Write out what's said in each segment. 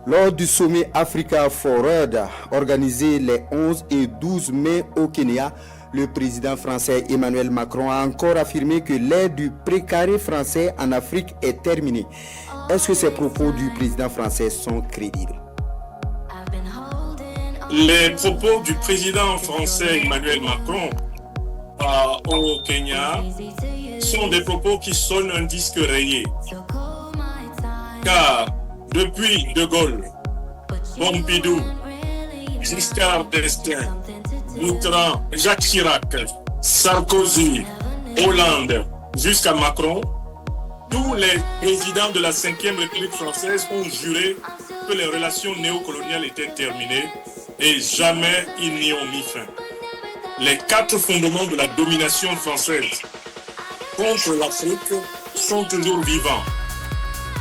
Lors du sommet Africa Forward organisé les 11 et 12 mai au Kenya, le président français Emmanuel Macron a encore affirmé que l'ère du précaré français en Afrique est terminée. Est-ce que ces propos du président français sont crédibles? Les propos du président français Emmanuel Macron au Kenya sont des propos qui sonnent un disque rayé. Car depuis De Gaulle, Pompidou, Giscard d'Estaing, Mitterrand, Jacques Chirac, Sarkozy, Hollande, jusqu'à Macron, tous les présidents de la 5e République française ont juré que les relations néocoloniales étaient terminées et jamais ils n'y ont mis fin. Les 4 fondements de la domination française contre l'Afrique sont toujours vivants.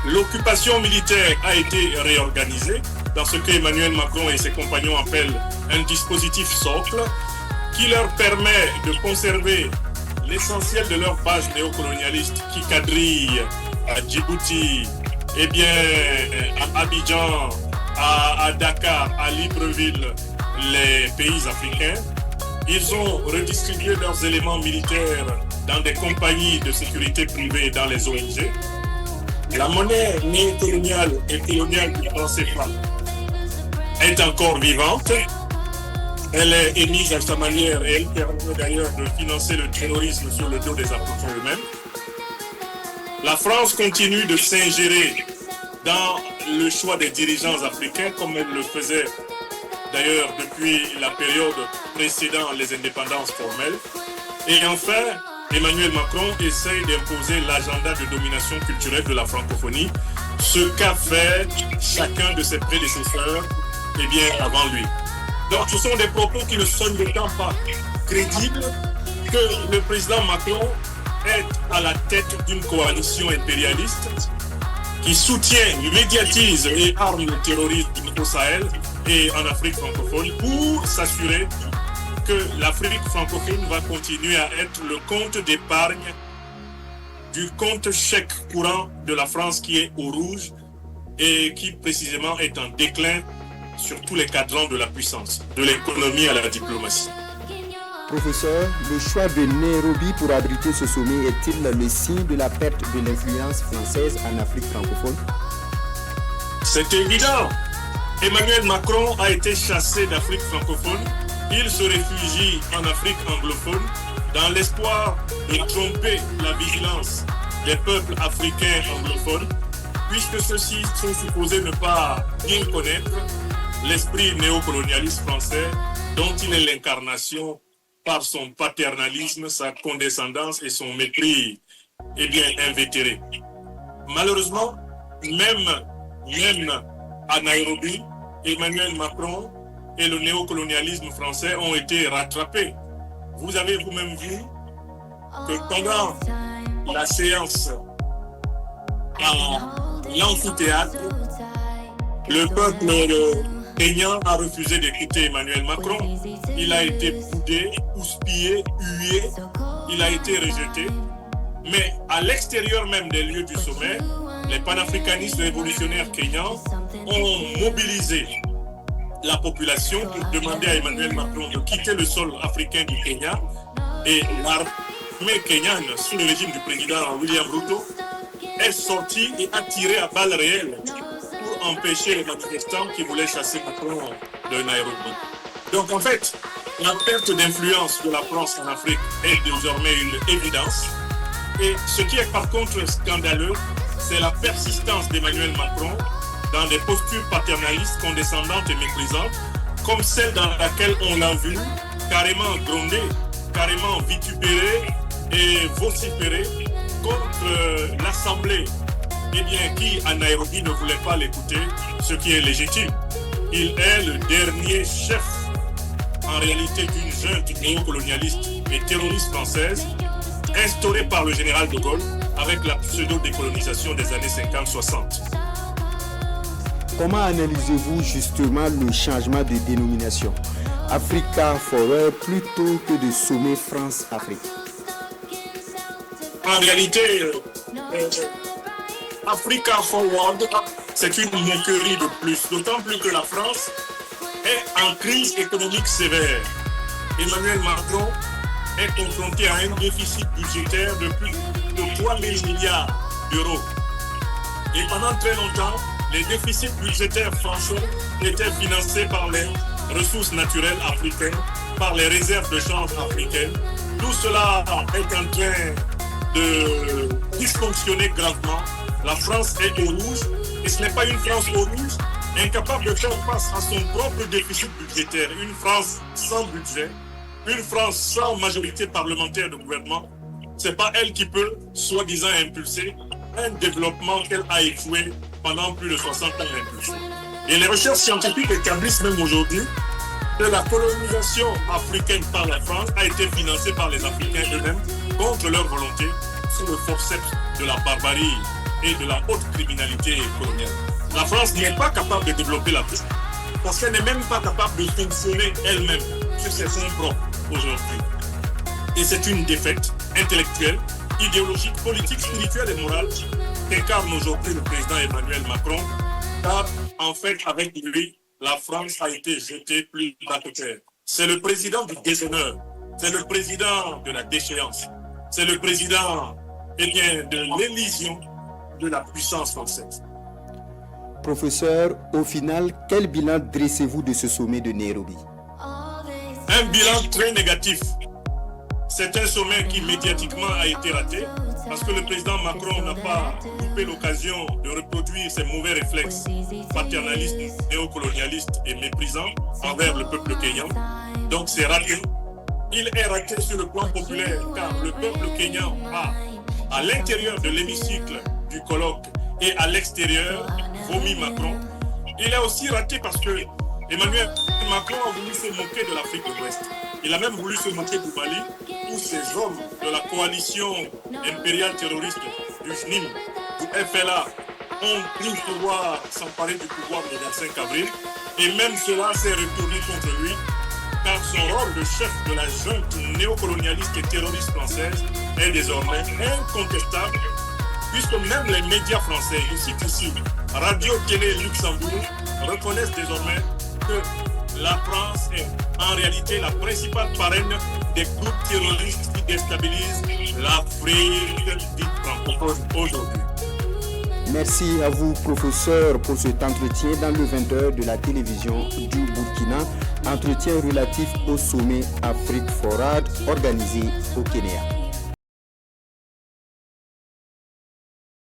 L'occupation militaire a été réorganisée dans ce qu'Emmanuel Macron et ses compagnons appellent un dispositif socle qui leur permet de conserver l'essentiel de leur base néocolonialiste qui quadrille à Djibouti, à Abidjan, à Dakar, à Libreville, les pays africains. Ils ont redistribué leurs éléments militaires dans des compagnies de sécurité privées et dans les ONG. La monnaie néocoloniale et coloniale du franc CFA est encore vivante. Elle est émise à sa manière et elle permet d'ailleurs de financer le terrorisme sur le dos des Africains eux-mêmes. La France continue de s'ingérer dans le choix des dirigeants africains comme elle le faisait d'ailleurs depuis la période précédant les indépendances formelles. Et enfin, Emmanuel Macron essaye d'imposer l'agenda de domination culturelle de la francophonie, ce qu'a fait chacun de ses prédécesseurs avant lui. Donc ce sont des propos qui ne sonnent d'autant pas crédibles que le président Macron est à la tête d'une coalition impérialiste qui soutient, médiatise et arme le terrorisme au Sahel et en Afrique francophone pour s'assurer que l'Afrique francophone va continuer à être le compte d'épargne du compte chèque courant de la France qui est au rouge et qui précisément est en déclin sur tous les cadrans de la puissance, de l'économie à la diplomatie. Professeur, le choix de Nairobi pour abriter ce sommet est-il le signe de la perte de l'influence française en Afrique francophone? C'est évident. Emmanuel Macron a été chassé d'Afrique francophone. Il se réfugie en Afrique anglophone dans l'espoir de tromper la vigilance des peuples africains anglophones, puisque ceux-ci sont supposés ne pas bien connaître l'esprit néocolonialiste français dont il est l'incarnation par son paternalisme, sa condescendance et son mépris invétéré. Malheureusement, même à Nairobi, Emmanuel Macron et le néocolonialisme français ont été rattrapés. Vous avez vous-même vu que pendant la séance à l'amphithéâtre, le peuple kényan a refusé d'écouter Emmanuel Macron. Il a été boudé, houspillé, hué, il a été rejeté. Mais à l'extérieur même des lieux du sommet, les panafricanistes révolutionnaires kenyans ont mobilisé la population pour demander à Emmanuel Macron de quitter le sol africain du Kenya. Et l'armée kenyane, sous le régime du président William Ruto, est sortie et a tiré à balles réelles pour empêcher les manifestants qui voulaient chasser Macron de Nairobi. Donc en fait, la perte d'influence de la France en Afrique est désormais une évidence. Et ce qui est par contre scandaleux, c'est la persistance d'Emmanuel Macron dans des postures paternalistes, condescendantes et méprisantes, comme celle dans laquelle on l'a vu carrément gronder, carrément vitupérer et vociférer contre l'Assemblée, qui à Nairobi ne voulait pas l'écouter, ce qui est légitime. Il est le dernier chef, en réalité, d'une junte néocolonialiste et terroriste française, instaurée par le général de Gaulle avec la pseudo-décolonisation des années 50-60. Comment analysez-vous justement le changement de dénomination Africa Forward plutôt que de sommet France-Afrique? En réalité, Africa Forward c'est une moquerie de plus, d'autant plus que la France est en crise économique sévère. Emmanuel Macron est confronté à un déficit budgétaire de plus de 3 000 milliards d'euros. Et pendant très longtemps, les déficits budgétaires français étaient financés par les ressources naturelles africaines, par les réserves de change africaines. Tout cela est en train de dysfonctionner gravement. La France est au rouge et ce n'est pas une France au rouge, incapable de faire face à son propre déficit budgétaire. Une France sans budget, une France sans majorité parlementaire de gouvernement. Ce n'est pas elle qui peut, soi-disant, impulser un développement qu'elle a échoué pendant plus de 60 ans impulsé. Et les recherches scientifiques établissent même aujourd'hui que la colonisation africaine par la France a été financée par les Africains eux-mêmes contre leur volonté sous le forceps de la barbarie et de la haute criminalité coloniale. La France n'est pas capable de développer l'Afrique parce qu'elle n'est même pas capable de fonctionner elle-même sur ses fonds propres aujourd'hui. Et c'est une défaite intellectuelle, idéologique, politique, spirituelle et morale qu'incarne aujourd'hui le président Emmanuel Macron, car en fait, avec lui, la France a été jetée plus bas que terre. C'est le président du déshonneur, c'est le président de la déchéance, c'est le président de l'élision de la puissance française. Professeur, au final, quel bilan dressez-vous de ce sommet de Nairobi? Un bilan très négatif. C'est un sommet qui médiatiquement a été raté parce que le président Macron n'a pas coupé l'occasion de reproduire ses mauvais réflexes paternalistes, néocolonialistes et méprisants envers le peuple kényan. Donc c'est raté. Il est raté sur le plan populaire car le peuple kényan a, à l'intérieur de l'hémicycle du colloque et à l'extérieur, vomi Macron. Il est aussi raté parce que Emmanuel Macron a voulu se moquer de l'Afrique de l'Ouest. Il a même voulu se moquer du Mali, où ces hommes de la coalition impériale terroriste du JNIM, du FLA, ont pris le pouvoir, s'emparer du pouvoir le 25 avril. Et même cela s'est retourné contre lui, car son rôle de chef de la junte néocolonialiste et terroriste française est désormais incontestable, puisque même les médias français, je cite ici, Radio-Télé Luxembourg, reconnaissent désormais que la France est en réalité la principale parraine des groupes terroristes qui déstabilisent l'Afrique dite francophone aujourd'hui. Merci à vous, professeur, pour cet entretien dans le 20h de la télévision du Burkina, entretien relatif au sommet Afrique Forward organisé au Kenya.